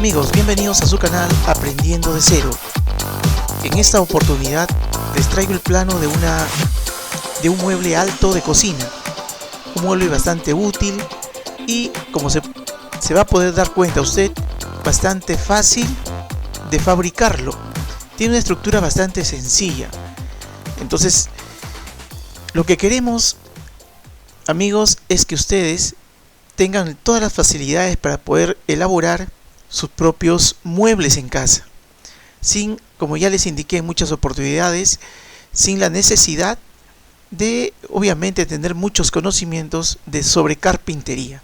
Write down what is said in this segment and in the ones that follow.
amigos, bienvenidos a su canal Aprendiendo de Cero. En esta oportunidad les traigo el plano de un mueble alto de cocina. Un mueble bastante útil y, como se va a poder dar cuenta usted, bastante fácil de fabricarlo. Tiene una estructura bastante sencilla. Entonces, lo que queremos, amigos, es que ustedes tengan todas las facilidades para poder elaborar sus propios muebles en casa, sin, como ya les indiqué en muchas oportunidades, sin la necesidad de, obviamente, tener muchos conocimientos sobre carpintería.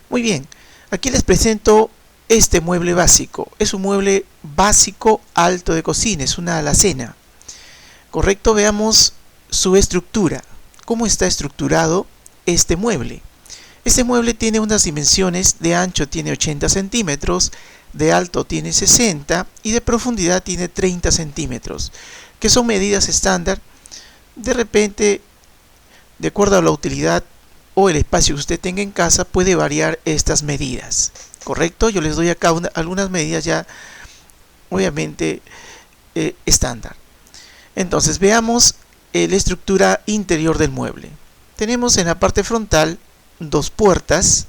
Muy bien, aquí les presento este mueble básico. Es un mueble básico alto de cocina, es una alacena. Correcto, veamos su estructura. ¿Cómo está estructurado este mueble? Este mueble tiene unas dimensiones: de ancho tiene 80 centímetros, de alto tiene 60 y de profundidad tiene 30 centímetros, que son medidas estándar. De repente, de acuerdo a la utilidad o el espacio que usted tenga en casa, puede variar estas medidas. ¿Correcto? Yo les doy acá algunas medidas ya, obviamente, estándar. Entonces, veamos la estructura interior del mueble. Tenemos en la parte frontal dos puertas.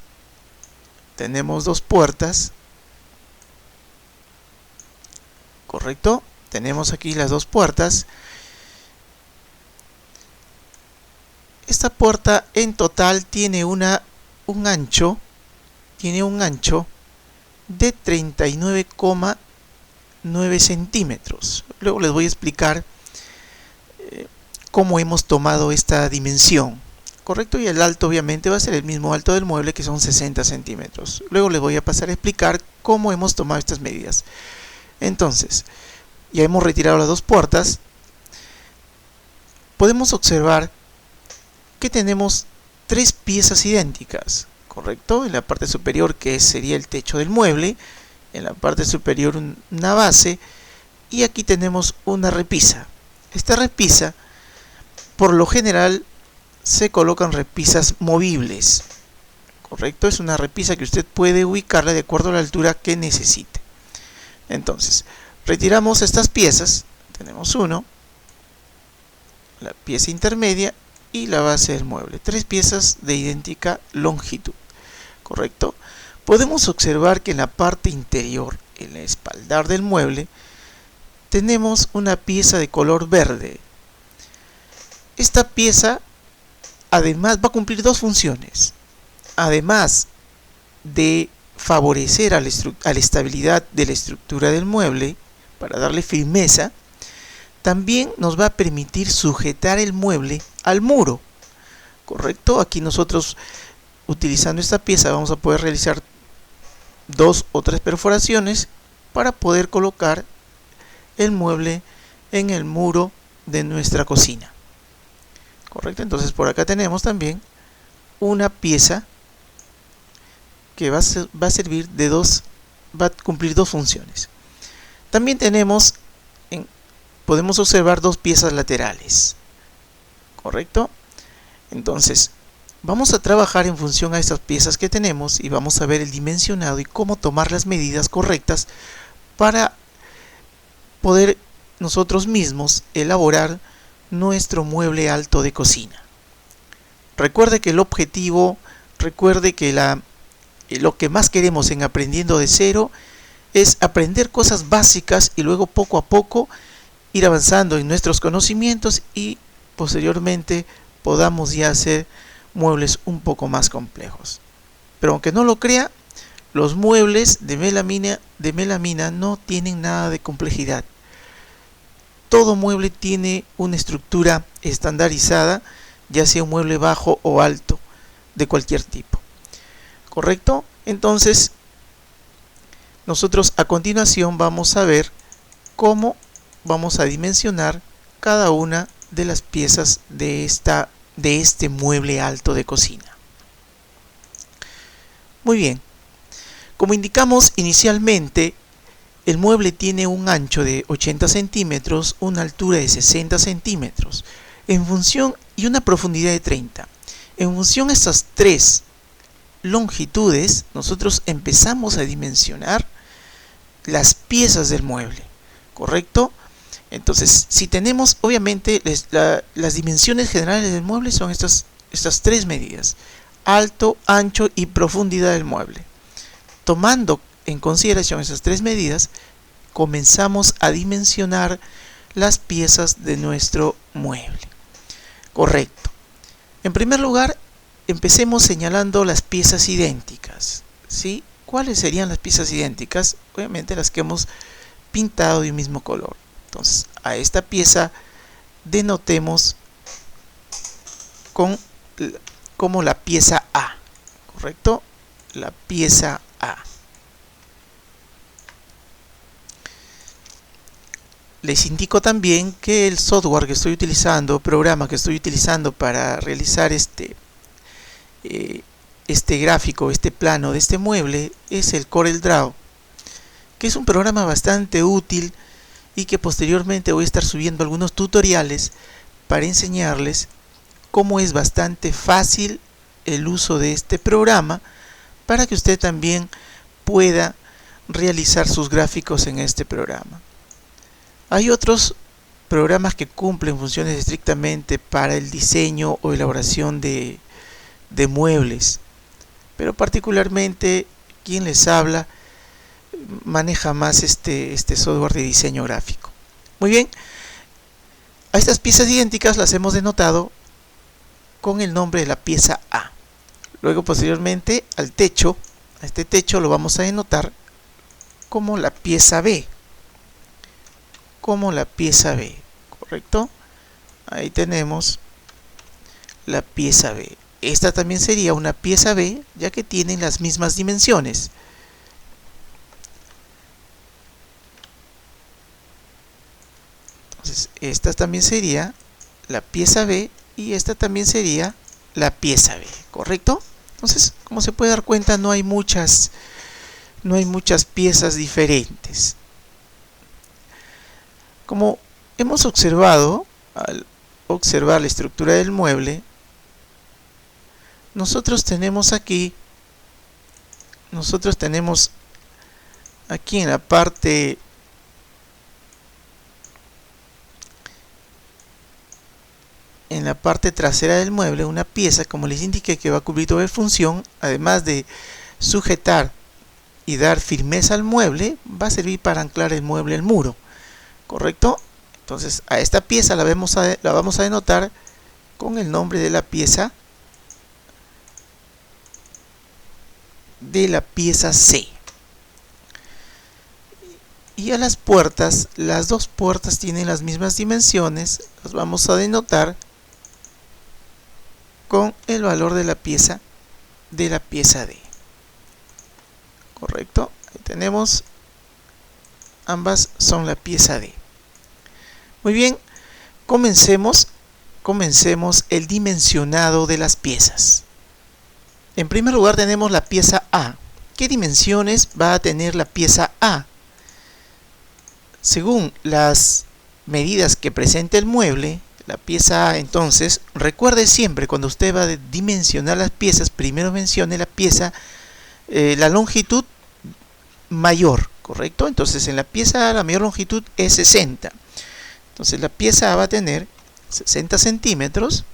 Tenemos dos puertas. Correcto. Tenemos aquí las dos puertas. Esta puerta en total tiene un ancho de 39,9 centímetros. Luego les voy a explicar cómo hemos tomado esta dimensión. Correcto, y el alto obviamente va a ser el mismo alto del mueble, que son 60 centímetros. Luego les voy a pasar a explicar cómo hemos tomado estas medidas. Entonces, ya hemos retirado las dos puertas. Podemos observar que tenemos tres piezas idénticas. Correcto, en la parte superior, que sería el techo del mueble, en la parte superior una base, y aquí tenemos una repisa. Esta repisa, por lo general, se colocan repisas movibles. Correcto, es una repisa que usted puede ubicarla de acuerdo a la altura que necesite. Entonces, retiramos estas piezas. Tenemos la pieza intermedia y la base del mueble. Tres piezas de idéntica longitud. Correcto. Podemos observar que en la parte interior, en el espaldar del mueble, tenemos una pieza de color verde. Esta pieza además va a cumplir dos funciones. Además de favorecer a la estabilidad de la estructura del mueble, para darle firmeza, también nos va a permitir sujetar el mueble al muro. Correcto, aquí nosotros, utilizando esta pieza, vamos a poder realizar dos o tres perforaciones para poder colocar el mueble en el muro de nuestra cocina. Correcto, entonces por acá tenemos también una pieza que va a servir va a cumplir dos funciones. También podemos observar dos piezas laterales. Correcto, entonces vamos a trabajar en función a estas piezas que tenemos y vamos a ver el dimensionado y cómo tomar las medidas correctas para poder nosotros mismos elaborar nuestro mueble alto de cocina. Recuerde que lo que más queremos en Aprendiendo de Cero es aprender cosas básicas y luego poco a poco ir avanzando en nuestros conocimientos y posteriormente podamos ya hacer muebles un poco más complejos. Pero aunque no lo crea, los muebles de melamina no tienen nada de complejidad. Todo mueble tiene una estructura estandarizada, ya sea un mueble bajo o alto, de cualquier tipo. ¿Correcto? Entonces, nosotros a continuación vamos a ver cómo vamos a dimensionar cada una de las piezas de este mueble alto de cocina. Muy bien. Como indicamos inicialmente, el mueble tiene un ancho de 80 centímetros, una altura de 60 centímetros, y una profundidad de 30. En función a estas tres longitudes, nosotros empezamos a dimensionar las piezas del mueble, ¿correcto? Entonces, si tenemos, obviamente, las dimensiones generales del mueble son estas tres medidas: alto, ancho y profundidad del mueble. Tomando en consideración esas tres medidas, comenzamos a dimensionar las piezas de nuestro mueble. Correcto. En primer lugar, empecemos señalando las piezas idénticas, ¿sí? ¿Cuáles serían las piezas idénticas? Obviamente las que hemos pintado de un mismo color. Entonces, a esta pieza denotemos como la pieza A, ¿correcto? La pieza A. Les indico también que el software que estoy utilizando, programa que estoy utilizando para realizar este gráfico, este plano de este mueble, es el CorelDRAW, que es un programa bastante útil y que posteriormente voy a estar subiendo algunos tutoriales para enseñarles cómo es bastante fácil el uso de este programa para que usted también pueda realizar sus gráficos en este programa. Hay otros programas que cumplen funciones estrictamente para el diseño o elaboración de muebles, pero particularmente quien les habla maneja más este software de diseño gráfico. Muy bien, a estas piezas idénticas las hemos denotado con el nombre de la pieza A. Luego, posteriormente, a este techo lo vamos a denotar como la pieza B. ¿Correcto? Ahí tenemos la pieza B. Esta también sería una pieza B, ya que tienen las mismas dimensiones. Entonces, esta también sería la pieza B y esta también sería la pieza B, ¿correcto? Entonces, como se puede dar cuenta, no hay muchas piezas diferentes. Como hemos observado, al observar la estructura del mueble, nosotros tenemos aquí en la parte trasera del mueble una pieza, como les indiqué, que va a cubrir doble función. Además de sujetar y dar firmeza al mueble, va a servir para anclar el mueble al muro, ¿correcto? Entonces, a esta pieza la vamos a denotar con el nombre de la pieza C. Y a las puertas, las dos puertas tienen las mismas dimensiones, las vamos a denotar con el valor de la pieza D. ¿Correcto? Ahí tenemos, ambas son la pieza D. Muy bien, comencemos el dimensionado de las piezas. En primer lugar tenemos la pieza A. ¿Qué dimensiones va a tener la pieza A? Según las medidas que presenta el mueble, la pieza A, entonces, recuerde siempre cuando usted va a dimensionar las piezas, primero mencione la pieza, la longitud mayor, ¿correcto? Entonces, en la pieza A la mayor longitud es 60. Entonces, la pieza A va a tener 60 centímetros.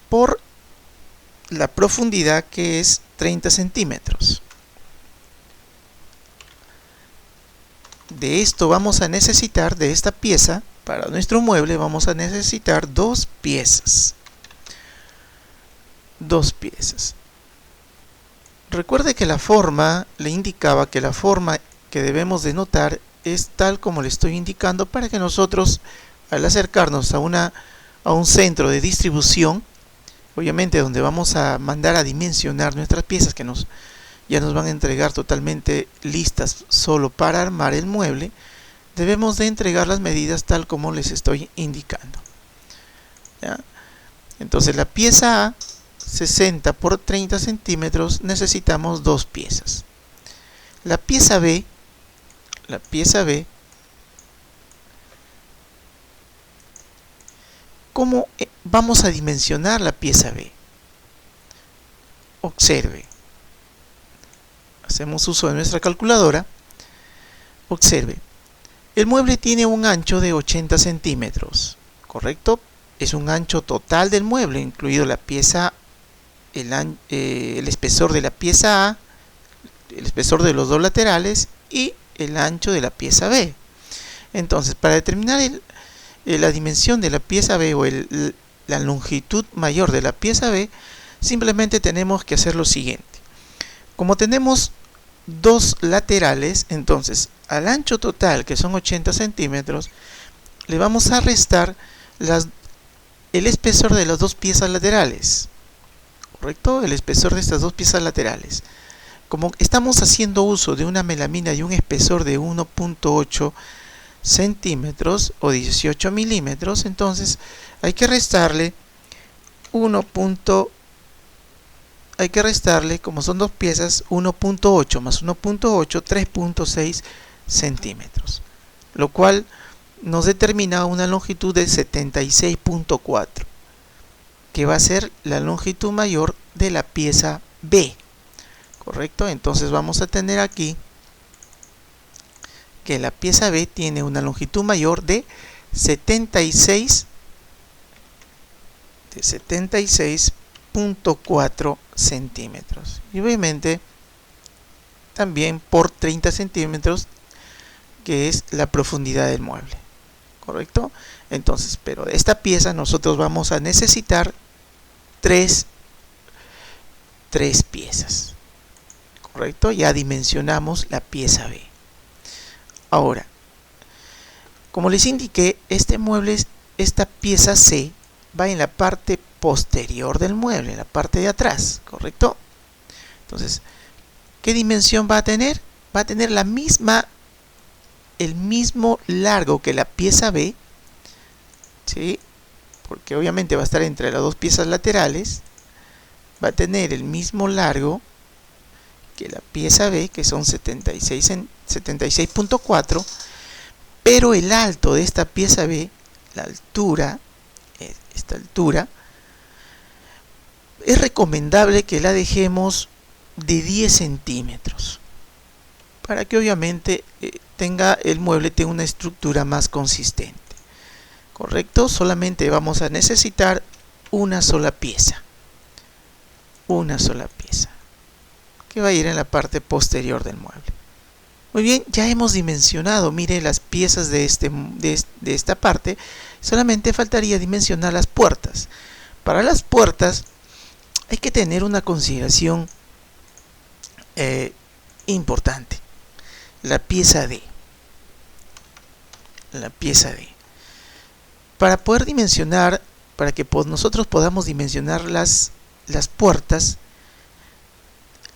Por la profundidad, que es 30 centímetros. De esto vamos a necesitar, de esta pieza, para nuestro mueble vamos a necesitar dos piezas. Recuerde que la forma, le indicaba que la forma que debemos denotar es tal como le estoy indicando, para que nosotros, al acercarnos a un centro de distribución, obviamente donde vamos a mandar a dimensionar nuestras piezas, que ya nos van a entregar totalmente listas solo para armar el mueble, debemos de entregar las medidas tal como les estoy indicando. ¿Ya? Entonces, la pieza A, 60 por 30 centímetros, necesitamos dos piezas. La pieza B ¿cómo vamos a dimensionar la pieza B? Observe. Hacemos uso de nuestra calculadora. Observe. El mueble tiene un ancho de 80 centímetros, ¿correcto? Es un ancho total del mueble, incluido la pieza, el espesor de la pieza A, el espesor de los dos laterales y el ancho de la pieza B. Entonces, para determinar la dimensión de la pieza B o la longitud mayor de la pieza B, simplemente tenemos que hacer lo siguiente. Como tenemos dos laterales, entonces al ancho total, que son 80 centímetros, le vamos a restar el espesor de las dos piezas laterales, ¿correcto? El espesor de estas dos piezas laterales. Como estamos haciendo uso de una melamina y un espesor de 1.8 centímetros o 18 milímetros, entonces hay que restarle como son dos piezas, 1.8 más 1.8, 3.6 centímetros, lo cual nos determina una longitud de 76.4, que va a ser la longitud mayor de la pieza B, ¿correcto? Entonces vamos a tener aquí que la pieza B tiene una longitud mayor de 76.4 centímetros, y obviamente también por 30 centímetros, que es la profundidad del mueble, ¿correcto? Entonces, pero de esta pieza nosotros vamos a necesitar tres piezas, ¿correcto? Ya dimensionamos la pieza B. Ahora, como les indiqué, esta pieza C va en la parte posterior del mueble, en la parte de atrás, ¿correcto? Entonces, ¿qué dimensión va a tener? Va a tener el mismo largo que la pieza B, ¿sí? Porque obviamente va a estar entre las dos piezas laterales. Va a tener el mismo largo que la pieza B, que son 76.4, pero el alto de esta pieza B, la altura, esta altura, es recomendable que la dejemos de 10 centímetros, para que obviamente el mueble tenga una estructura más consistente, ¿correcto? Solamente vamos a necesitar una sola pieza, que va a ir en la parte posterior del mueble. Muy bien, ya hemos dimensionado, mire, las piezas de esta parte. Solamente faltaría dimensionar las puertas. Para las puertas hay que tener una consideración importante: la pieza D. Para poder dimensionar, para que nosotros podamos dimensionar las puertas,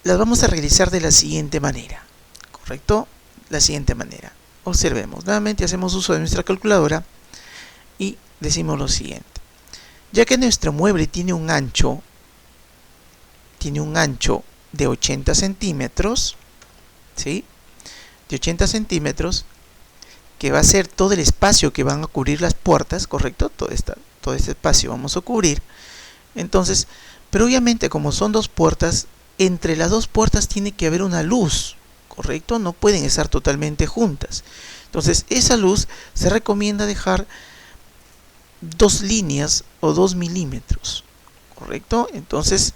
las vamos a realizar de la siguiente manera, ¿correcto? La siguiente manera. Observemos, nuevamente hacemos uso de nuestra calculadora y decimos lo siguiente: ya que nuestro mueble tiene un ancho de 80 centímetros, ¿sí? De 80 centímetros, que va a ser todo el espacio que van a cubrir las puertas, ¿correcto? Todo este espacio vamos a cubrir. Entonces, pero obviamente como son dos puertas, entre las dos puertas tiene que haber una luz, ¿correcto? No pueden estar totalmente juntas. Entonces, esa luz se recomienda dejar 2 líneas o 2 milímetros, ¿correcto? Entonces,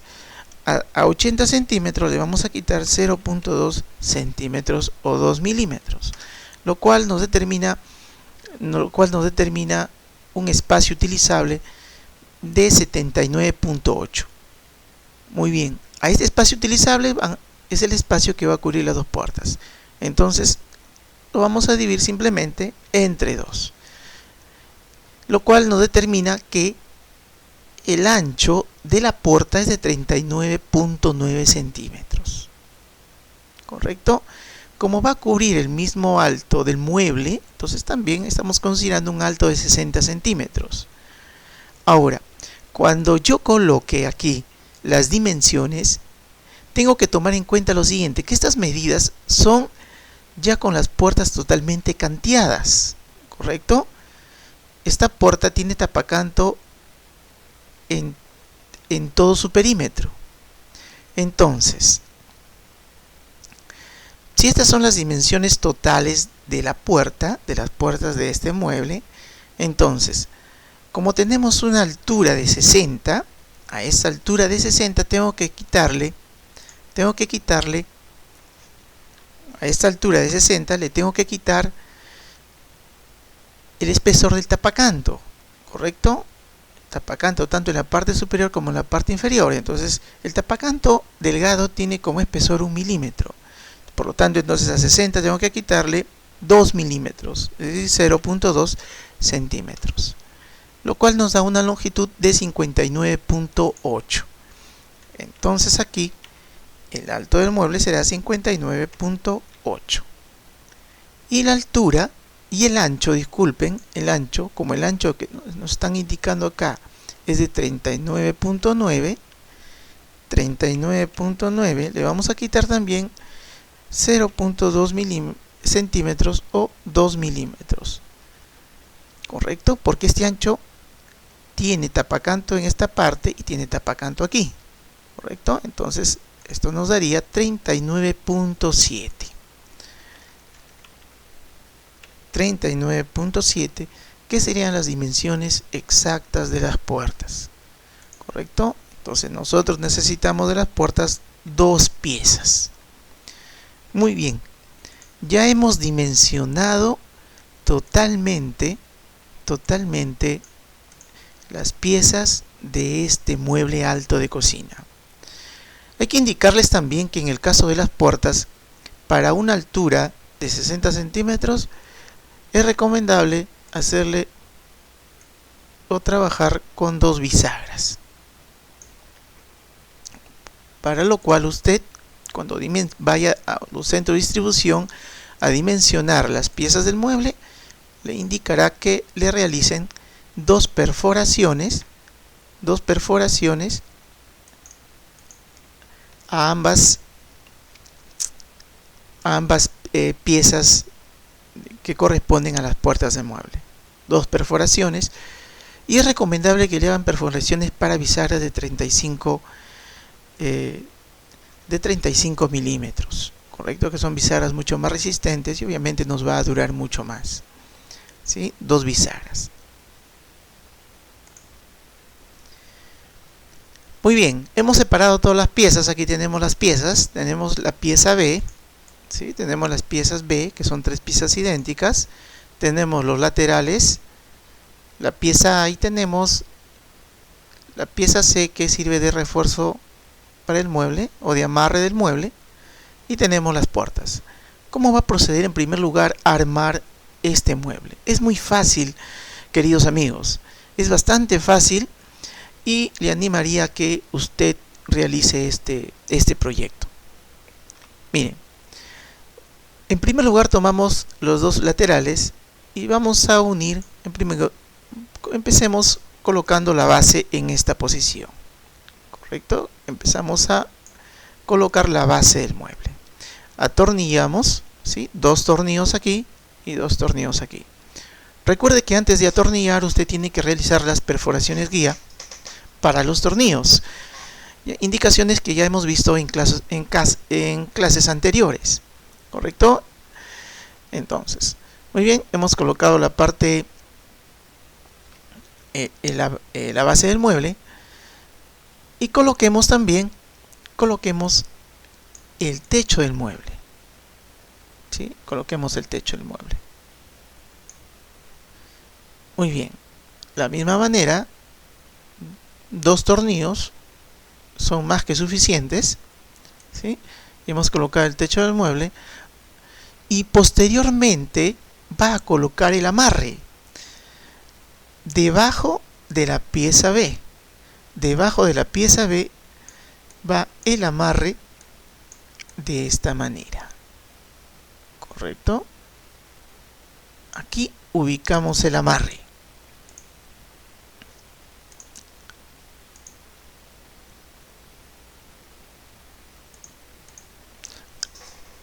a 80 centímetros le vamos a quitar 0.2 centímetros o 2 milímetros, lo cual nos determina un espacio utilizable de 79.8. Muy bien, a este espacio utilizable es el espacio que va a cubrir las dos puertas. Entonces lo vamos a dividir simplemente entre 2, lo cual nos determina que el ancho de la puerta es de 39.9 centímetros, ¿correcto? Como va a cubrir el mismo alto del mueble, entonces también estamos considerando un alto de 60 centímetros. Ahora, cuando yo coloque aquí las dimensiones, tengo que tomar en cuenta lo siguiente: que estas medidas son ya con las puertas totalmente canteadas, ¿correcto? Esta puerta tiene tapacanto en todo su perímetro. Entonces, si estas son las dimensiones totales de la puerta, de las puertas de este mueble, entonces, como tenemos una altura de 60, a esa altura de 60 tengo que quitarle, a esta altura de 60 le tengo que quitar el espesor del tapacanto, ¿correcto? Tapacanto tanto en la parte superior como en la parte inferior. Entonces, el tapacanto delgado tiene como espesor 1 milímetro. Por lo tanto, entonces a 60 tengo que quitarle 2 milímetros, es decir, 0.2 centímetros. Lo cual nos da una longitud de 59.8. Entonces aquí el alto del mueble será 59.8. Y la altura y el ancho, disculpen, el ancho, como el ancho que nos están indicando acá es de 39.9, le vamos a quitar también 0.2 centímetros o 2 milímetros. ¿Correcto? Porque este ancho tiene tapacanto en esta parte y tiene tapacanto aquí. ¿Correcto? Entonces, esto nos daría 39.7. 39.7, que serían las dimensiones exactas de las puertas. ¿Correcto? Entonces, nosotros necesitamos de las puertas 2 piezas. Muy bien. Ya hemos dimensionado totalmente las piezas de este mueble alto de cocina. Hay que indicarles también que en el caso de las puertas, para una altura de 60 centímetros, es recomendable hacerle o trabajar con 2 bisagras. Para lo cual usted, cuando vaya a un centro de distribución a dimensionar las piezas del mueble, le indicará que le realicen 2 perforaciones a ambas piezas que corresponden a las puertas del mueble. 2 perforaciones, y es recomendable que le hagan perforaciones para bisagras de 35 milímetros, correcto, que son bisagras mucho más resistentes y obviamente nos va a durar mucho más. ¿Sí? 2 bisagras. Muy bien, hemos separado todas las piezas. Aquí tenemos las piezas. Tenemos la pieza B, ¿sí? Tenemos las piezas B, que son 3 piezas idénticas. Tenemos los laterales, la pieza A, y tenemos la pieza C, que sirve de refuerzo para el mueble o de amarre del mueble. Y tenemos las puertas. ¿Cómo va a proceder en primer lugar a armar este mueble? Es muy fácil, queridos amigos. Es bastante fácil. Y le animaría a que usted realice este proyecto. Miren, en primer lugar tomamos los 2 laterales y vamos a unir. Empecemos colocando la base en esta posición. ¿Correcto? Empezamos a colocar la base del mueble. Atornillamos, ¿sí? 2 tornillos aquí y 2 tornillos aquí. Recuerde que antes de atornillar usted tiene que realizar las perforaciones guía para los tornillos, indicaciones que ya hemos visto en clases anteriores, ¿correcto? Entonces, muy bien, hemos colocado la parte, la base del mueble, y coloquemos el techo del mueble, ¿sí? Coloquemos el techo del mueble. Muy bien, de la misma manera, 2 tornillos son más que suficientes, ¿sí? Hemos colocado el techo del mueble y posteriormente va a colocar el amarre debajo de la pieza B. Debajo de la pieza B va el amarre de esta manera, ¿correcto? Aquí ubicamos el amarre.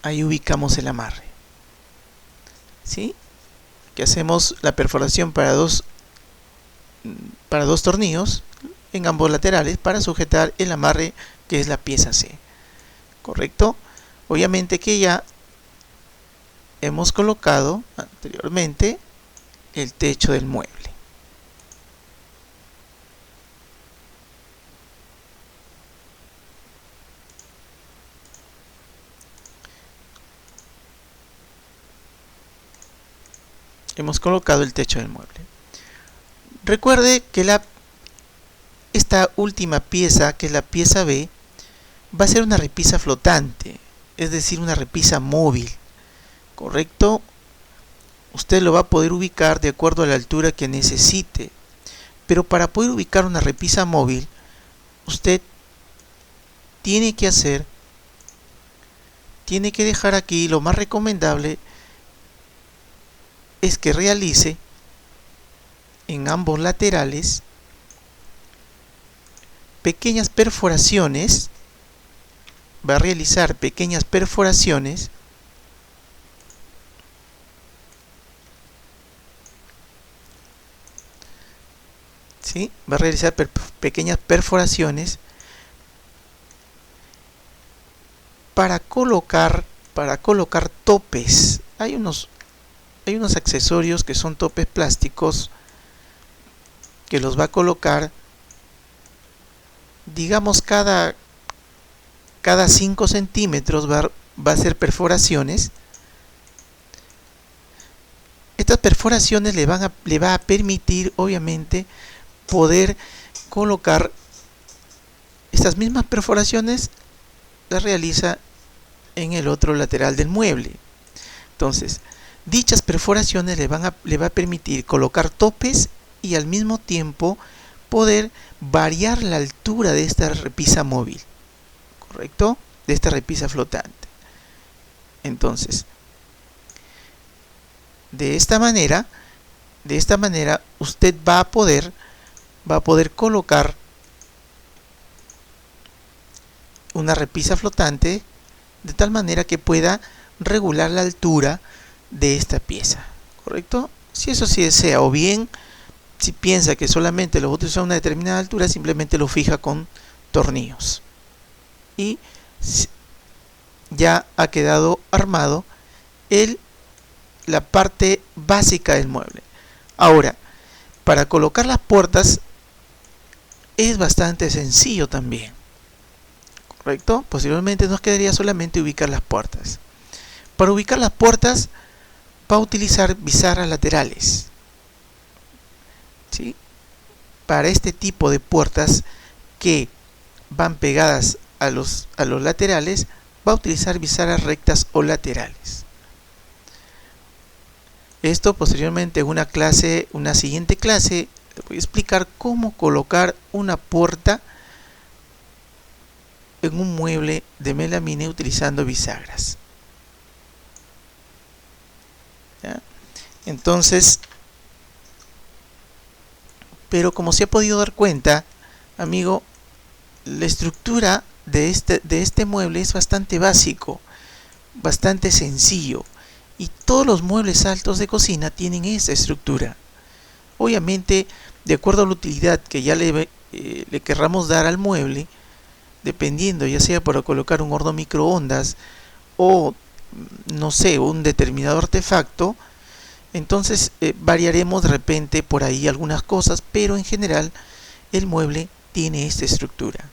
Ahí ubicamos el amarre, ¿sí? Que hacemos la perforación para dos tornillos, en ambos laterales para sujetar el amarre que es la pieza C. ¿Correcto? Obviamente que ya hemos colocado anteriormente el techo del mueble. Hemos colocado el techo del mueble. Recuerde que esta última pieza, que es la pieza B, va a ser una repisa flotante, es decir, una repisa móvil. ¿Correcto? Usted lo va a poder ubicar de acuerdo a la altura que necesite. Pero para poder ubicar una repisa móvil, usted tiene que dejar aquí, lo más recomendable es que realice en ambos laterales pequeñas perforaciones. Va a realizar pequeñas perforaciones ¿sí? Va a realizar pequeñas perforaciones para colocar topes. Hay unos accesorios que son topes plásticos que los va a colocar, digamos, cada 5 centímetros va a hacer perforaciones. Estas perforaciones le va a permitir, obviamente, poder colocar estas mismas perforaciones, las realiza en el otro lateral del mueble. Entonces, dichas perforaciones le va a permitir colocar topes y al mismo tiempo poder variar la altura de esta repisa móvil, ¿correcto? De esta repisa flotante. Entonces, de esta manera usted va a poder colocar una repisa flotante de tal manera que pueda regular la altura de esta pieza, ¿correcto? Si eso sí desea, o bien si piensa que solamente lo va a utilizar a una determinada altura, simplemente lo fija con tornillos y ya ha quedado armado la parte básica del mueble. Ahora, para colocar las puertas es bastante sencillo también, ¿correcto? Posteriormente nos quedaría solamente ubicar las puertas. Para ubicar las puertas va a utilizar bizarras laterales, ¿sí? Para este tipo de puertas que van pegadas a los laterales, va a utilizar bizarras rectas o laterales. Esto posteriormente en una siguiente clase, les voy a explicar cómo colocar una puerta en un mueble de melamine utilizando bisagras. ¿Ya? Entonces, pero como se ha podido dar cuenta, amigo, la estructura de este mueble es bastante básico, bastante sencillo, y todos los muebles altos de cocina tienen esa estructura. Obviamente, de acuerdo a la utilidad que ya le querramos dar al mueble, dependiendo ya sea para colocar un horno microondas o no sé, un determinado artefacto, entonces variaremos de repente por ahí algunas cosas, pero en general el mueble tiene esta estructura.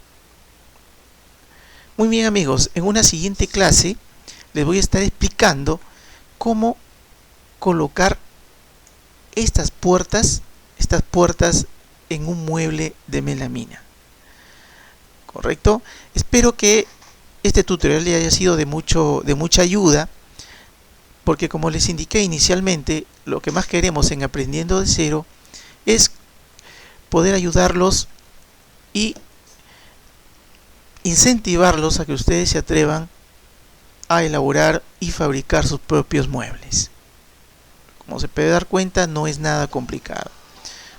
Muy bien, amigos, en una siguiente clase les voy a estar explicando cómo colocar estas puertas en un mueble de melamina, ¿correcto? Espero que este tutorial le haya sido de mucha ayuda, porque como les indiqué inicialmente, lo que más queremos en Aprendiendo de Cero es poder ayudarlos y incentivarlos a que ustedes se atrevan a elaborar y fabricar sus propios muebles. Como se puede dar cuenta, no es nada complicado.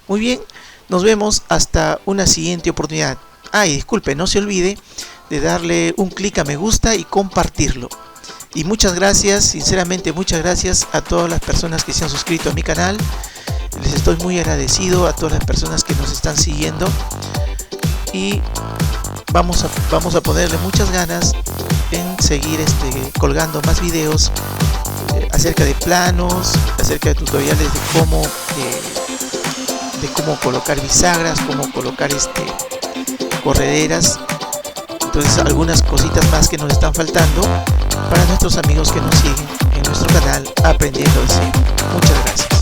Muy bien, nos vemos hasta una siguiente oportunidad. Y disculpe, no se olvide de darle un clic a me gusta y compartirlo. Y muchas gracias, sinceramente muchas gracias a todas las personas que se han suscrito a mi canal. Les estoy muy agradecido a todas las personas que nos están siguiendo. y vamos a ponerle muchas ganas en seguir colgando más videos acerca de planos, acerca de tutoriales de cómo colocar bisagras, cómo colocar correderas. Entonces algunas cositas más que nos están faltando para nuestros amigos que nos siguen en nuestro canal Aprendiendo de Cero. Muchas gracias.